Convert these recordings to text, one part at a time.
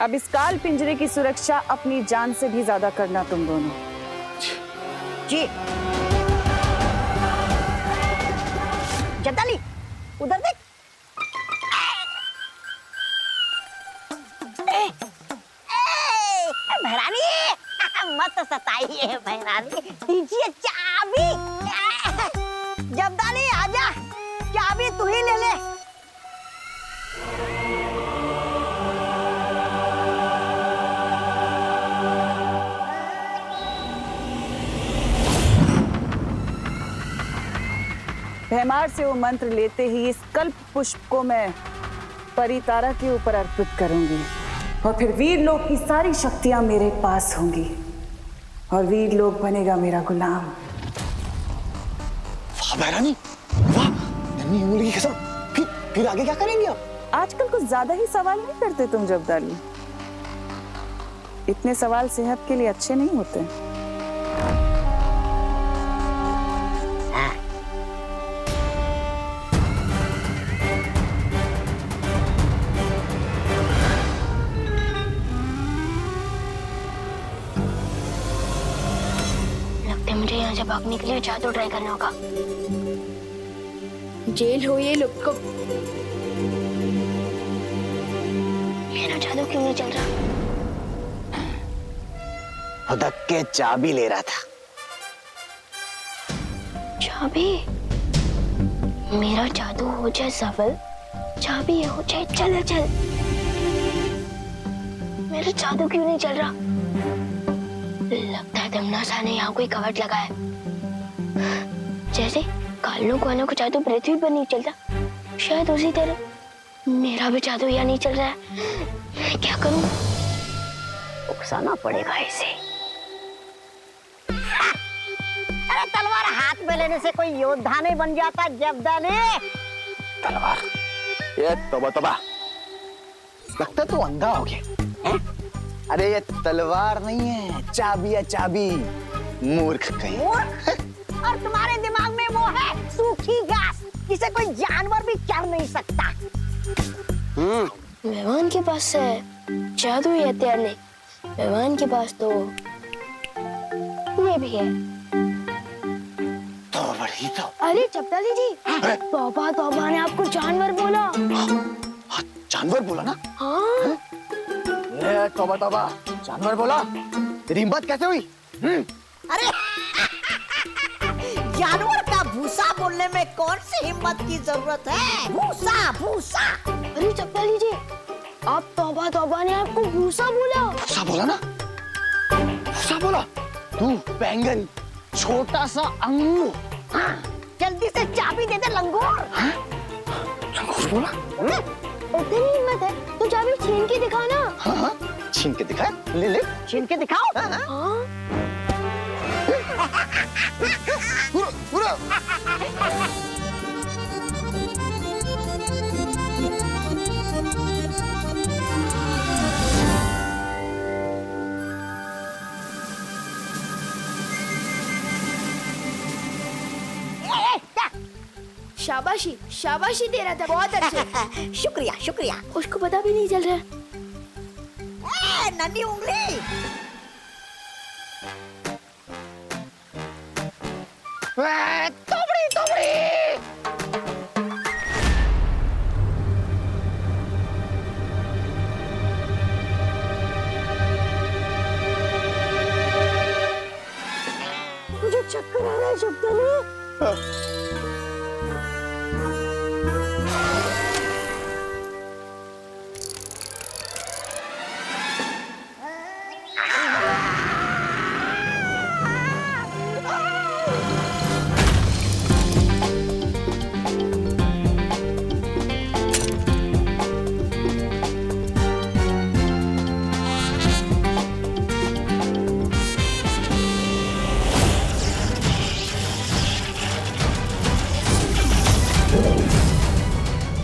अब इस काल पिंजरे की सुरक्षा अपनी जान से भी ज्यादा करना तुम दोनों। जी। जब्दाली, उधर देख। भैरानी मत सताइए भैरानी, दीजिए चाबी। जब्दाली आजा, चाबी तू ही ले ले। भैमार से वो मंत्र लेते ही इस कल्प पुष्प को मैं परितारा के ऊपर अर्पित करूंगी और फिर वीर लोक की सारी शक्तियां मेरे पास होंगी और वीर लोक बनेगा मेरा गुलाम। वाह भैरानी, वाह। नन्ही उंगली की कसम। फिर आगे क्या करेंगे आप? आजकल कुछ ज्यादा ही सवाल नहीं करते तुम जब्दाली। इतने सवाल सेहत के लिए अच्छे नहीं होते। मुझे यहाँ से भागने के लिए जादू ट्राई करना होगा। जेल हो ये लोग को। मेरा जादू क्यों नहीं चल रहा? हुदक के चाबी ले रहा था। चाबी? मेरा जादू हो जाए सफल, चाबी हो जाए चल चल। मेरा जादू क्यों नहीं चल रहा? लगता है दमनासा ने यहाँ कोई कवच लगा है। जैसे कालनों को जादू पृथ्वी पर नहीं चलता, शायद उसी तरह मेरा भी जादू यहाँ नहीं चल रहा है। मैं क्या करूं? उकसाना पड़ेगा इसे। अरे तलवार हाथ में लेने से कोई योद्धा नहीं बन जाता जब्दाली। तलवार? ये तौबा तौबा, लगता तू अंधा हो गया। अरे ये तलवार नहीं है, चाबी है चाबी। मूर्ख कहीं। मूर्ख? और तुम्हारे दिमाग में वो है सूखी घास, जिसे कोई जानवर भी चढ़ नहीं सकता। मेहमान के पास है जादू ही हथियार नहीं, मेहमान के पास तो ये भी है। तो बड़ी तो। अरे जब्दाली जी, तौबा तौबा ने आपको जानवर बोला। हाँ, जानवर बोला ना? हाँ। ये तौबा तौबा, जानवर बोला? तेरी हिम्मत कैसे हुई? अरे जानवर का भूसा बोलने में कौन सी हिम्मत की जरूरत है? भूसा भूसा। अरे जब्दाली जी, आप तौबा तौबा ने आपको भूसा बोला। भूसा बोला ना? भूसा बोला? तू बैंगन, छोटा सा अंगूर। हाँ, जल्दी से चाबी दे दे लंगूर। लंगूर बोला? इतनी हिम्मत है तो चाबी छीन के दिखाना। हाँ, छीन के दिखा। ले ले। छीन के दिखाओ। हाँ। पूरा पूरा। शाबाशी शाबाशी दे रहा था, बहुत अच्छे। शुक्रिया शुक्रिया। उसको पता भी नहीं चल रहा। नन्ही उंगली। तोबड़ी तोबड़ी। मुझे चक्कर आ रहा है जब्दाली।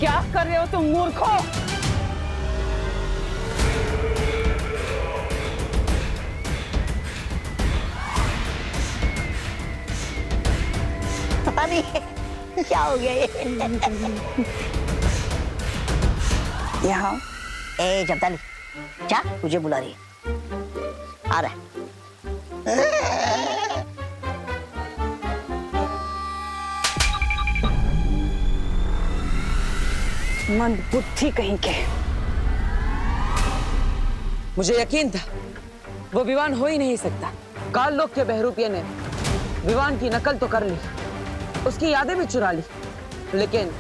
क्या कर रहे हो तुम मूर्खों? पता नहीं क्या हो गया ये। यहाँ ए जब्दाली, जा तुझे बुला रही है, आ रहा है। मंद बुद्धि कहीं के। मुझे यकीन था वो विवान हो ही नहीं सकता। काल लोक के बहरूपिये ने विवान की नकल तो कर ली, उसकी यादें भी चुरा ली, लेकिन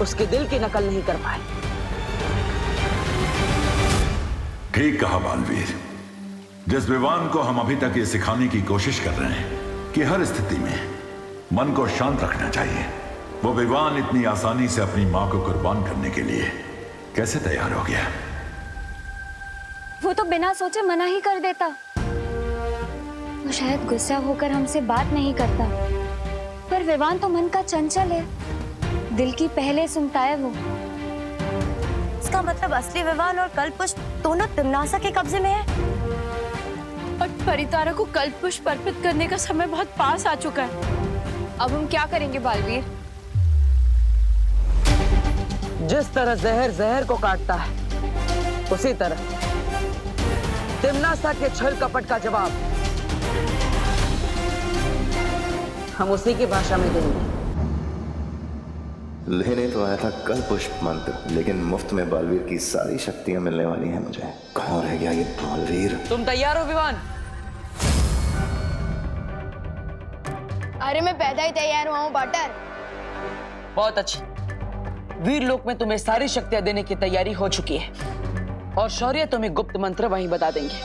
उसके दिल की नकल नहीं कर पाए। ठीक कहा बालवीर। जिस विवान को हम अभी तक ये सिखाने की कोशिश कर रहे हैं कि हर स्थिति में मन को शांत रखना चाहिए, वो विवान इतनी आसानी से अपनी मां को कुर्बान करने के लिए कैसे तैयार हो गया? वो तो बिना सोचे मना ही कर देता। वो शायद गुस्सा होकर हमसे बात नहीं करता, पर विवान तो मन का चंचल है, दिल की पहले सुनता है वो। इसका मतलब असली विवान और कल्पपुष्प दोनों तिम्नासा के कब्जे में है। और परितारा को कल्पपुष्प अर्पित करने का समय बहुत पास आ चुका है। अब हम क्या करेंगे बालवीर? जिस तरह जहर जहर को काटता है, उसी तरह तिम्नासा के छल कपट का जवाब हम उसी की भाषा में देंगे। लेने तो आया था कल पुष्प मंत्र, लेकिन मुफ्त में बालवीर की सारी शक्तियां मिलने वाली हैं मुझे। कहाँ रह गया ये बालवीर? तुम तैयार हो विवान? अरे मैं पैदा ही तैयार हुआ हूँ बटर। बहुत अच्छी। वीर लोक में तुम्हें सारी शक्तियां देने की तैयारी हो चुकी है और शौर्य तुम्हें गुप्त मंत्र वहीं बता देंगे।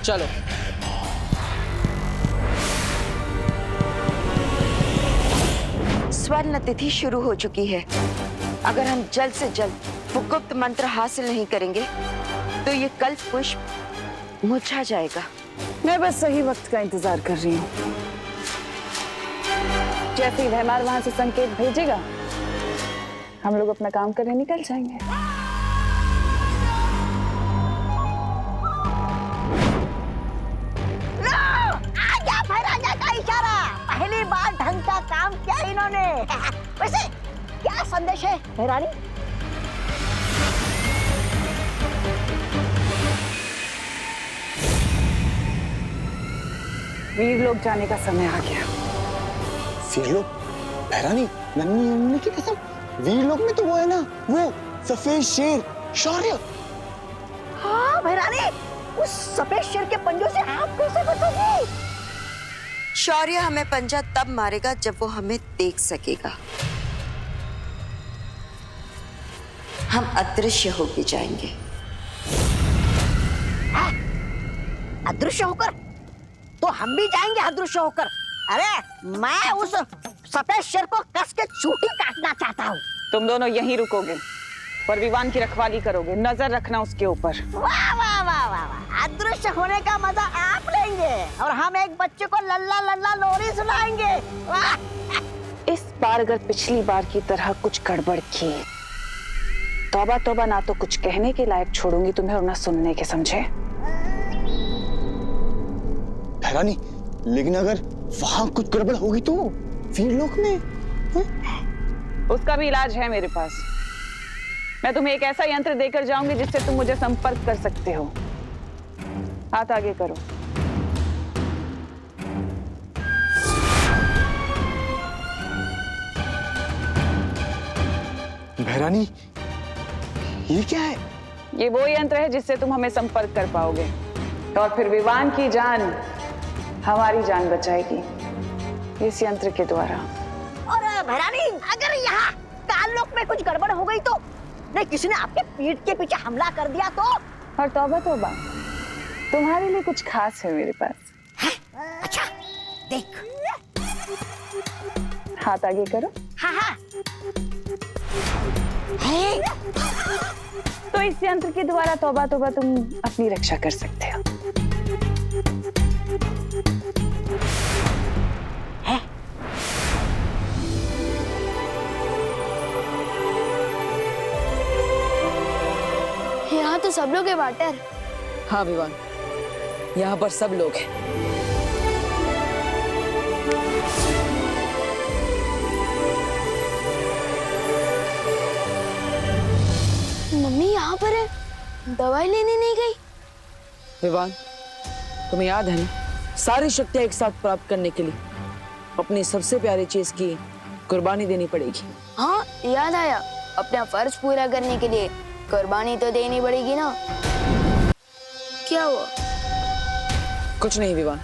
चलो। स्वर्ण तिथि शुरू हो चुकी है। अगर हम जल्द से जल्द वो गुप्त मंत्र हासिल नहीं करेंगे तो ये कल्प पुष्प मुरझा जाएगा। मैं बस सही वक्त का इंतजार कर रही हूँ। जैसे ही भैमार वहां से संकेत भेजेगा, हम लोग अपना काम करने निकल जाएंगे। आजा भैराजा का इशारा। पहली बार ढंग का काम किया इन्होंने। वैसे क्या संदेश है भैरानी? वीर लोग जाने का समय आ गया। वीर लोग? भैरानी, नन्ही की कसम, वीर लोग में तो वो है ना, वो सफेद शेर शौर्य। हाँ भैरानी, उस सफेद शेर के पंजों से आप कैसे बचोगी? शौर्य हमें पंजा तब मारेगा जब वो हमें देख सकेगा। हम अदृश्य होके जाएंगे। अदृश्य होकर? तो हम भी जाएंगे अदृश्य होकर। अरे मैं उस सफेद शेर को कस के चूटी काटना चाहता हूँ। तुम दोनों यहीं रुकोगे, पर विवान की रखवाली करोगे, नजर रखना उसके ऊपर। वाह वाह वाह वाह वाह, अदृश्य होने का मजा आप लेंगे और हम एक बच्चे को लल्ला लल्ला लोरी सुनाएंगे। वाह! इस बार अगर पिछली बार की तरह कुछ गड़बड़ की, तौबा तौबा, ना तो कुछ कहने के लायक छोड़ूंगी तुम्हें और ना सुनने के, समझे? भैरानी, लेकिन अगर वहां कुछ गड़बड़ होगी तो वीर लोक में? उसका भी इलाज है मेरे पास। मैं तुम्हें एक ऐसा यंत्र देकर जाऊंगी जिससे तुम मुझे संपर्क कर सकते हो। हाथ आगे करो। भैरानी, ये क्या है? ये वो यंत्र है जिससे तुम हमें संपर्क कर पाओगे और फिर विवान की जान हमारी जान बचाएगी इस यंत्र के द्वारा। और भैरानी, अगर यहाँ काललोक में कुछ गड़बड़ हो गई तो, नहीं किसी ने आपके पीठ के पीछे हमला कर दिया तो? और तौबा तौबा, तुम्हारे लिए कुछ खास है मेरे पास। है? अच्छा, देख। हाथ आगे करो। हाँ हाँ। है? तो इस यंत्र के द्वारा तौबा तौबा तुम अपनी रक्षा कर सकते हो। है? यहाँ तो सब लोग हैं वाटर। हाँ विवान, यहाँ पर सब लोग हैं। कहाँ पर है? दवाई लेने नहीं गई? विवान, तुम्हें याद है ना, सारी शक्तियां एक साथ प्राप्त करने के लिए अपनी सबसे प्यारी चीज की कुर्बानी देनी पड़ेगी। हाँ याद आया, अपना फर्ज पूरा करने के लिए कुर्बानी तो देनी पड़ेगी ना। क्या हुआ? कुछ नहीं विवान,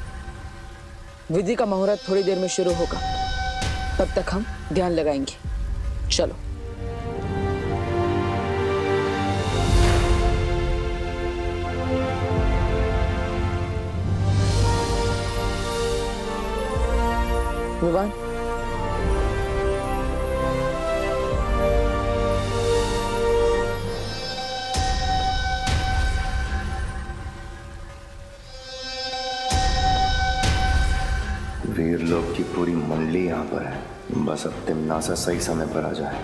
विधि का मुहूर्त थोड़ी देर में शुरू होगा, तब तक हम ध्यान लगाएंगे। चलो। विवान, वीर लोग की पूरी मंडली यहाँ पर है, बस अब तिमनासा सही समय पर आ जाए,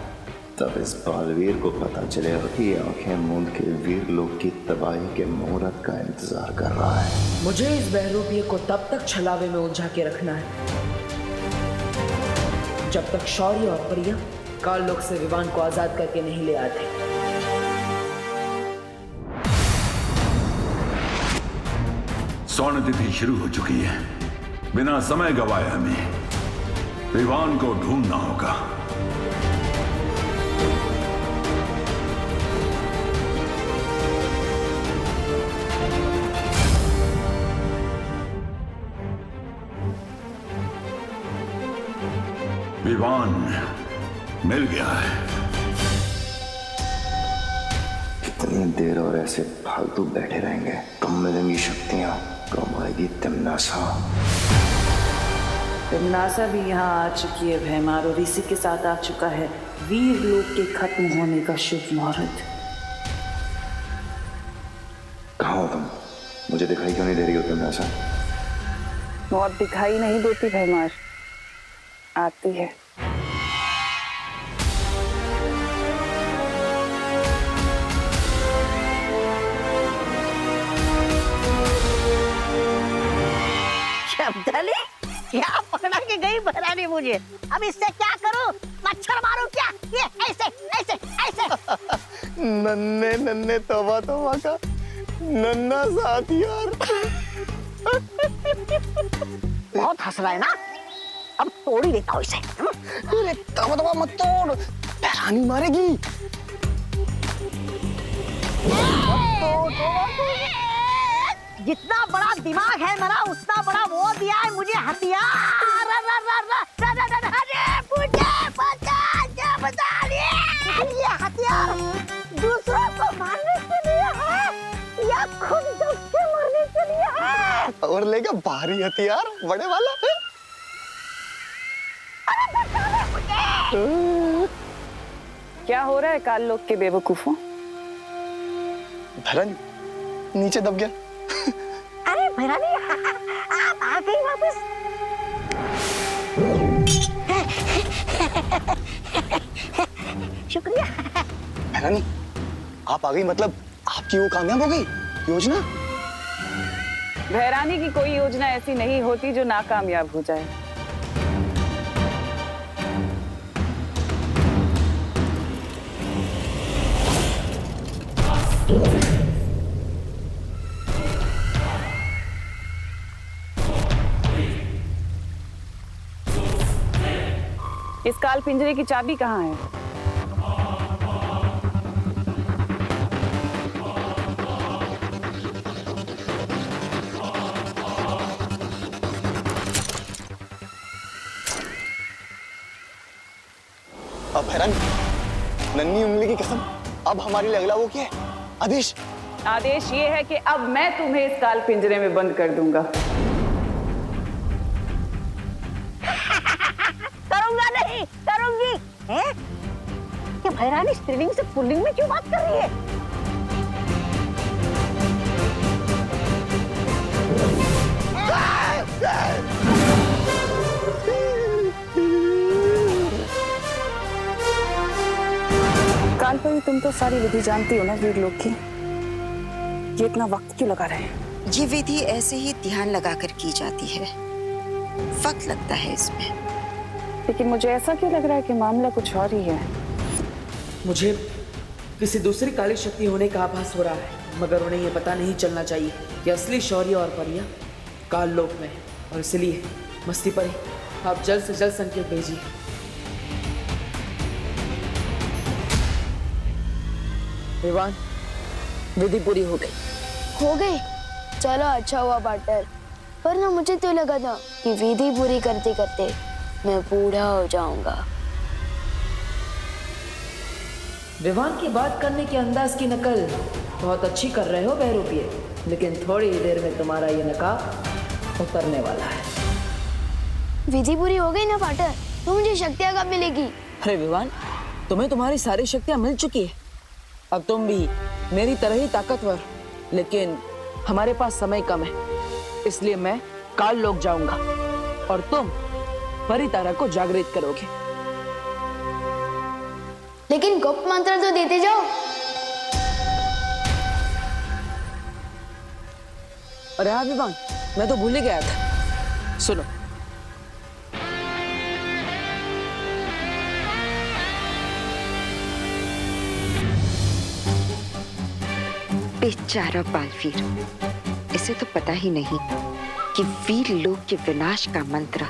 तब इस बालवीर को पता चलेगा कि ये आंखें मूंद के वीर लोग की तबाही के मुहूर्त का इंतजार कर रहा है। मुझे इस बहरूपिये को तब तक छलावे में उलझा के रखना है जब तक शौर्य और प्रिया काल लोक से विवान को आजाद करके नहीं ले आते। स्वर्ण तिथि शुरू हो चुकी है, बिना समय गवाए हमें विवान को ढूंढना होगा। विवान मिल गया है। कितनी देर और ऐसे फालतू बैठे रहेंगे? कम मिलेंगी शक्तियां, कम आएगी तिमनासा। तिमनासा भी यहाँ आ चुकी है भैमार, और इसी के साथ आ चुका है वीर लोक के खत्म होने का शुभ मुहूर्त। कहाँ हो तुम? मुझे दिखाई क्यों नहीं दे रही हो तिमनासा? वो अब दिखाई नहीं देती भैमार, आती है। शब्दाली, क्या पकड़ा के गई बहरानी मुझे? अब इससे क्या करूं? मच्छर मारूं क्या? ये ऐसे ऐसे ऐसे। नन्हे नन्हे तौबा तौबा का नन्हा सा हथियार। बहुत हंस रहा है ना? अब तोड़ ही देता हूं इसे। अरे तौबा तौबा मत तोड़, बहरानी मारेगी। जितना बड़ा दिमाग है मेरा, उतना बड़ा वो दिया है मुझे हथियार। ये हथियार दूसरों को मारने के लिए है या खुद दुख के मरने के लिए है? और लेगा भारी हथियार, बड़े वाला है। क्या हो रहा है काल लोक के बेवकूफों? भैरानी नीचे दब गया। अरे भैरानी, आप आ गई वापस। शुक्रिया। भैरानी आप आ गई, मतलब आपकी वो कामयाब हो गई योजना? भैरानी की कोई योजना ऐसी नहीं होती जो नाकामयाब हो जाए। इस काल पिंजरे की चाबी कहाँ है? अब भैरानी, नन्ही उंगली की कसम, अब हमारी लिए अगला वो क्या है? आदेश। आदेश ये है कि अब मैं तुम्हें इस काल पिंजरे में बंद कर दूंगा। करूंगा नहीं, करूंगी। हैं? ये भैरानी स्त्रीलिंग से पुल्लिंग में क्यों बात कर रही है? कालपरी, तुम तो सारी विधि जानती हो ना वीर लोग की, ये इतना वक्त क्यों लगा रहे हैं? ये विधि ऐसे ही ध्यान लगाकर की जाती है, वक्त लगता है इसमें। लेकिन मुझे ऐसा क्यों लग रहा है कि मामला कुछ और ही है? किसी दूसरी काली शक्ति होने का आभास हो रहा है, मगर उन्हें यह पता नहीं चलना चाहिए कि असली शौर्य और परियां काल लोक में है। और इसलिए मस्ती परी, आप जल्द से जल्द संकेत भेजिए। विवान, विधि पूरी हो गई। हो गई? चलो अच्छा हुआ पार्टनर, पर ना मुझे तो लगा था कि विधि पूरी करते करते मैं बूढ़ा हो जाऊंगा। विवान की बात करने के अंदाज की नकल बहुत अच्छी कर रहे हो बहरूपिये, लेकिन थोड़ी ही देर में तुम्हारा ये नकाब उतरने वाला है। विधि पूरी हो गई ना पार्टनर, तो मुझे शक्तियाँ कब मिलेगी? अरे विवान, तुम्हें तुम्हारी सारी शक्तियां मिल चुकी है। अब तुम भी मेरी तरह ही ताकतवर, लेकिन हमारे पास समय कम है, इसलिए मैं काल लोक जाऊंगा और तुम परितारा को जागृत करोगे। लेकिन गुप्त मंत्र तो देते जाओ। अरे हाँ विवान, मैं तो भूल ही गया था। सुनो, बेचारा बालवीर, इसे तो पता ही नहीं कि वीर लोक के विनाश का मंत्र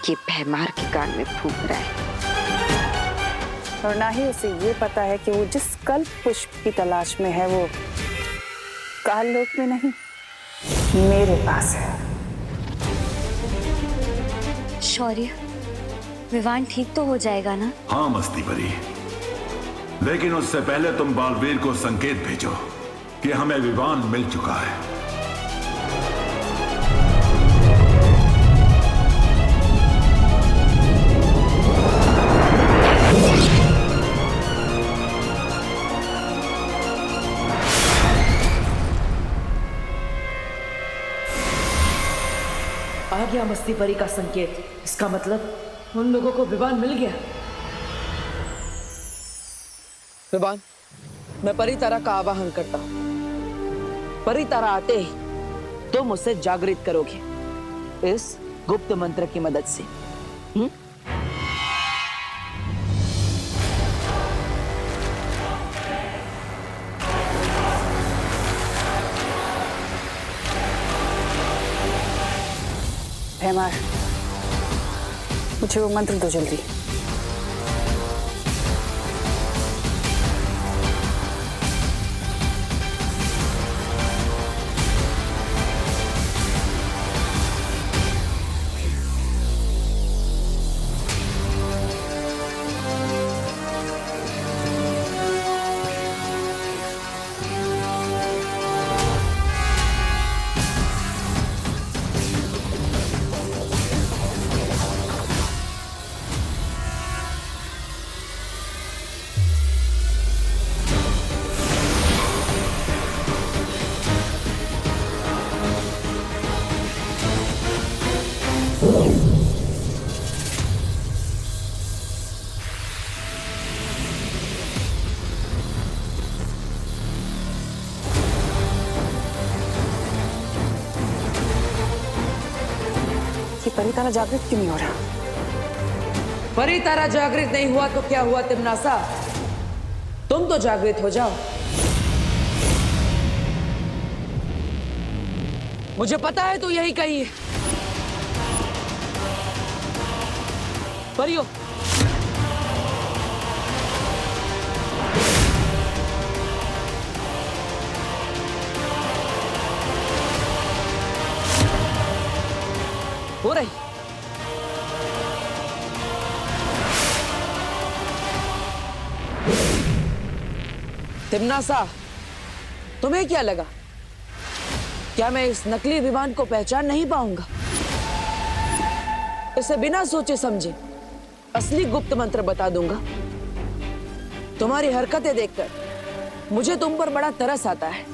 ये भैमार के कान में फूंक रहा है। और ना ही उसे ये पता है कि वो जिस कल्प पुष्प की तलाश में है वो काल लोक में नहीं, मेरे पास है। शौर्य, विवान ठीक तो हो जाएगा ना? हाँ मस्ती परी, लेकिन उससे पहले तुम बालवीर को संकेत भेजो कि हमें विवान मिल चुका है। आ गया मस्ती परी का संकेत। इसका मतलब उन लोगों को विवान मिल गया। विवान, मैं परितारा का आवाहन करता हूं। परितारा आते ही तुम उसे जागृत करोगे इस गुप्त मंत्र की मदद से। भैमार, मुझे वो मंत्र दो जल्दी। परितारा जागृत क्यों नहीं हो रहा? परितारा जागृत नहीं हुआ तो क्या हुआ तिमनासा, तुम तो जागृत हो जाओ। मुझे पता है तू यही कही है। परियो, हो रही। तिमनासा, तुम्हें क्या लगा, क्या मैं इस नकली विमान को पहचान नहीं पाऊंगा? इसे बिना सोचे समझे असली गुप्त मंत्र बता दूंगा। तुम्हारी हरकतें देखकर मुझे तुम पर बड़ा तरस आता है।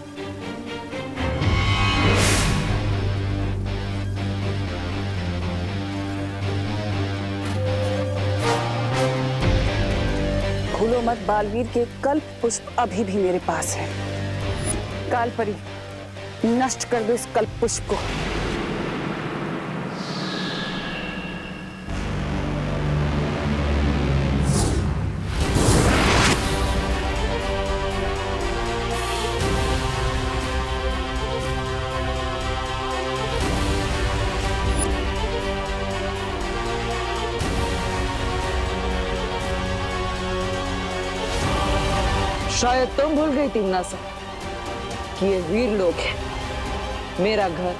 भूलो मत, बालवीर के कल्प पुष्प अभी भी मेरे पास है। काल परी, नष्ट कर दो इस कल्प पुष्प को। शायद तुम भूल गई तिम्नासा कि ये वीर लोग है, मेरा घर।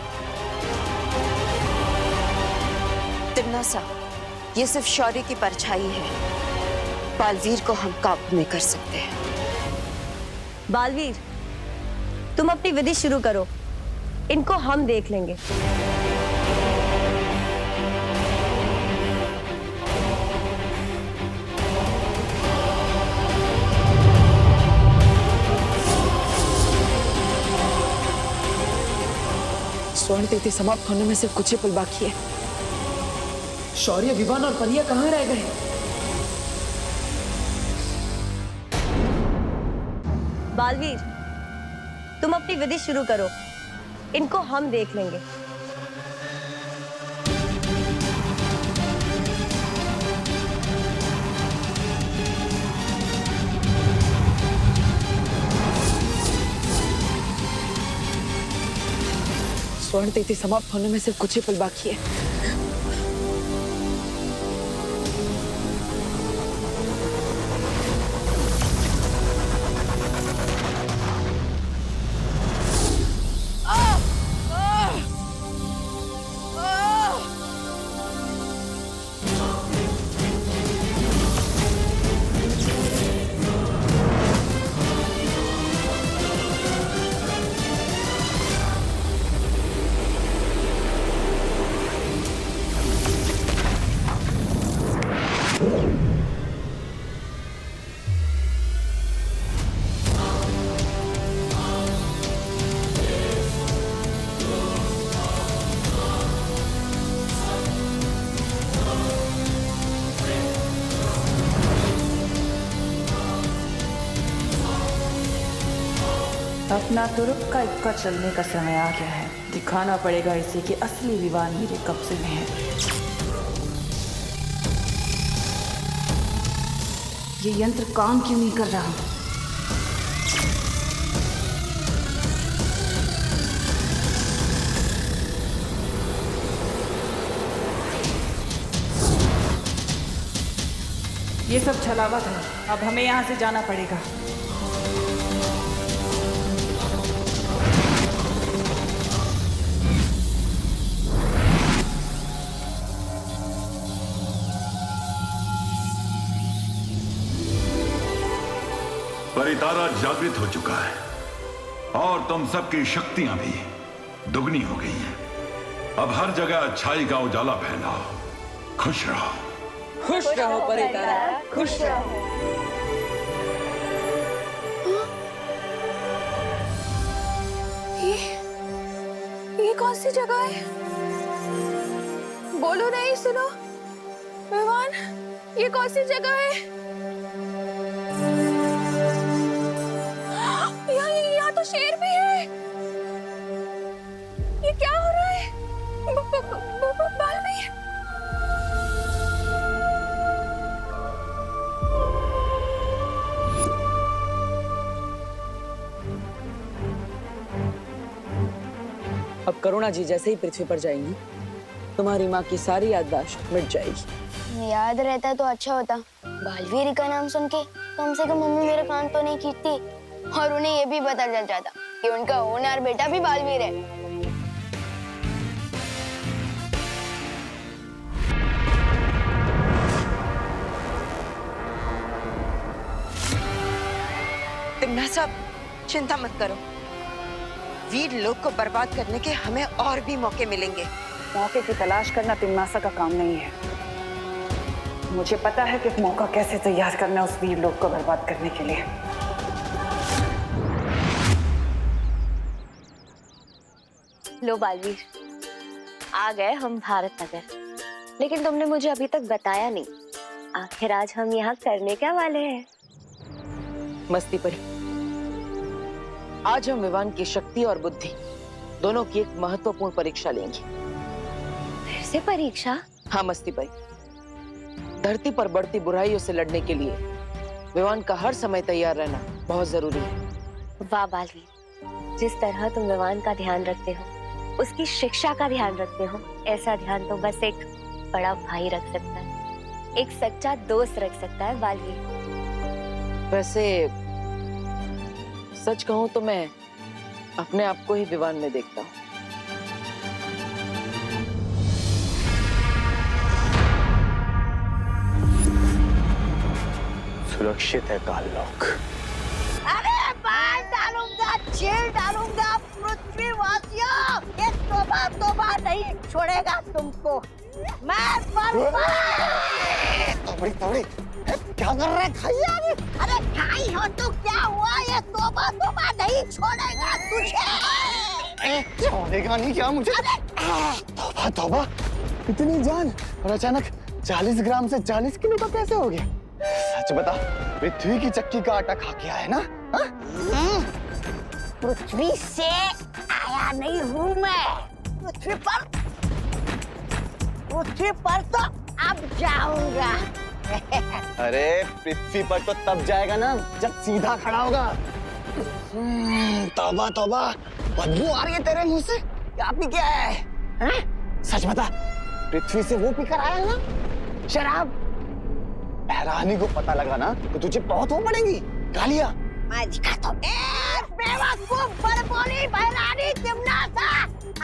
तिम्नासा, ये सिर्फ शौर्य की परछाई है। बालवीर को हम काबू में कर सकते हैं। बालवीर, तुम अपनी विधि शुरू करो, इनको हम देख लेंगे। स्वर्ण तिथि समाप्त होने में सिर्फ कुछ ही पल बाकी है। शौर्य, विवान और परिया कहाँ रह गए? बालवीर, तुम अपनी विधि शुरू करो, इनको हम देख लेंगे। स्वर्ण तिथि समाप्त होने में सिर्फ कुछ ही पल बाकी है। अपना तुरुप का इक्का चलने का समय आ गया है। दिखाना पड़ेगा इसे कि असली विवान मेरे कब्जे में है। ये यंत्र काम क्यों नहीं कर रहा? ये सब छलावत है। अब हमें यहाँ से जाना पड़ेगा। परितारा जागृत हो चुका है और तुम सबकी शक्तियां भी दुगनी हो गई हैं। अब हर जगह अच्छाई का उजाला फैलाओ। खुश रहो। खुश रहो परितारा, खुश रहो। ये कौन सी जगह है? बोलो नहीं, सुनो विवान, ये कौन सी जगह है? यहाँ तो शेर भी है। ये क्या हो रहा है? बालवीर, अब करुणा जी जैसे ही पृथ्वी पर जाएंगी, तुम्हारी माँ की सारी याददाश्त मिट जाएगी। याद रहता तो अच्छा होता। बालवीर का नाम सुन के कम से कम मम्मी मेरे कान तो नहीं खींचती और उन्हें ये भी पता चल जाता कि उनका होनहार बेटा भी बालवीर है। तिम्नासा, चिंता मत करो। वीर लोग को बर्बाद करने के हमें और भी मौके मिलेंगे। मौके की तलाश करना तिम्नासा का काम नहीं है। मुझे पता है कि मौका कैसे तैयार करना उस वीर लोग को बर्बाद करने के लिए। लो बालवीर, आ गए हम भारत नगर। लेकिन तुमने मुझे अभी तक बताया नहीं, आखिर आज हम यहाँ करने क्या वाले हैं? मस्ती परी, आज हम विवान की शक्ति और बुद्धि दोनों की एक महत्वपूर्ण परीक्षा लेंगे। फिर से परीक्षा? हाँ मस्ती परी, धरती पर बढ़ती बुराइयों से लड़ने के लिए विवान का हर समय तैयार रहना बहुत जरूरी है। वाह बालवीर, जिस तरह तुम विवान का ध्यान रखते हो, उसकी शिक्षा का ध्यान रखते हो, ऐसा ध्यान तो बस एक बड़ा भाई रख सकता है, एक सच्चा दोस्त रख सकता है बालवीर। वैसे सच कहूं तो मैं अपने आप को ही विवान में देखता हूँ। सुरक्षित है काललोक। अरे बाल डालूंगा, जेल डालूंगा, पृथ्वीवासियों, ये तोबा नहीं छोड़ेगा तुमको। मैं तोबड़ी क्या कर रहे खाइए? अरे खाई हो तो क्या हुआ, ये तोबा नहीं छोड़ेगा तुझे। छोड़ेगा नहीं क्या मुझे? तोबा इतनी जान और अचानक 40 ग्राम से 40 किलो का कैसे हो गया? सच बता, पृथ्वी की चक्की का आटा खा के आया ना? पृथ्वी से आया नहीं हूँ मैं। पृथ्वी पर तो अब जाऊंगा। अरे पृथ्वी पर तो तब जाएगा ना जब सीधा खड़ा होगा। तौबा बदबू आ रही है तेरे मुंह से। क्या पी के आया है? सच बता, पृथ्वी से वो पीकर आया है ना शराब? बहरानी को पता लगा ना तो तुझे बहुत वो पड़ेगी गालियां। मैं दिखाता हूँ। बेवकूफ बड़बोली बहरानी तिमनासा,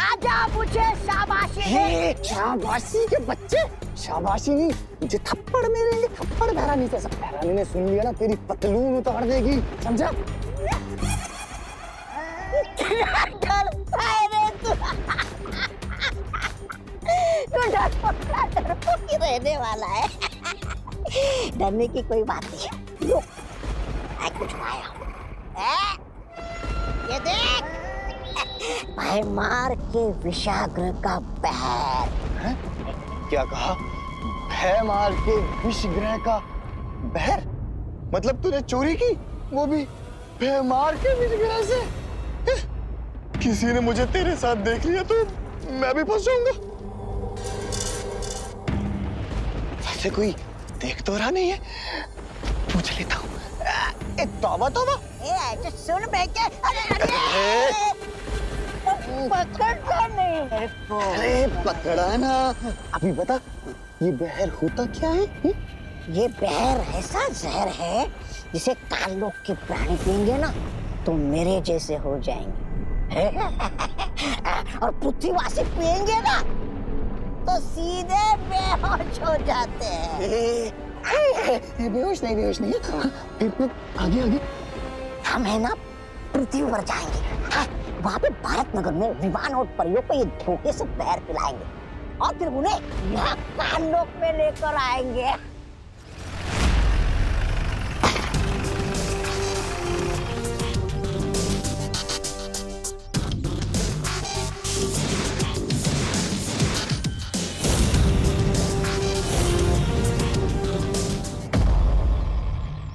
आजा मुझे शाबाशी दे। शाबाशी के बच्चे, शाबाशी नहीं, मुझे थप्पड़ मिलेंगे, थप्पड़ बहरानी से। सब बहरानी ने सुन लिया ना तेरी पतलून उतार देगी, समझा? डरपोक ही रहने वाला है। डरने की कोई बात नहीं है। रुक, मैं कुछ आया हूँ। ये देख, भयमार के विषाग्र का बहर। क्या कहा? भयमार के विषग्रह का बहर? मतलब तूने चोरी की, वो भी भयमार के विषग्रह से? किसी ने मुझे तेरे साथ देख लिया तो मैं भी फंस जाऊंगा। वैसे कोई देख तो रहा नहीं है, पूछ लेता हूँ। तौबा सुन बेटे, अरे पकड़ना नहीं मेरे को। अरे पकड़ा ना। अभी बता, ये बहर होता क्या है? ये बहर ऐसा जहर है जिसे काललोक के प्राणी पिएंगे ना तो मेरे जैसे हो जाएंगे। और पृथ्वीवासी पिएंगे ना तो सीधे बेहोश हो जाते हैं। बेहोश नहीं। फिर आगे हम है ना पृथ्वी पर जाएंगे। वहाँ पे भारत नगर में विमान और परियों को ये धोखे से पैर पिलाएंगे और फिर उन्हें यहाँ काललोक में लेकर आएंगे।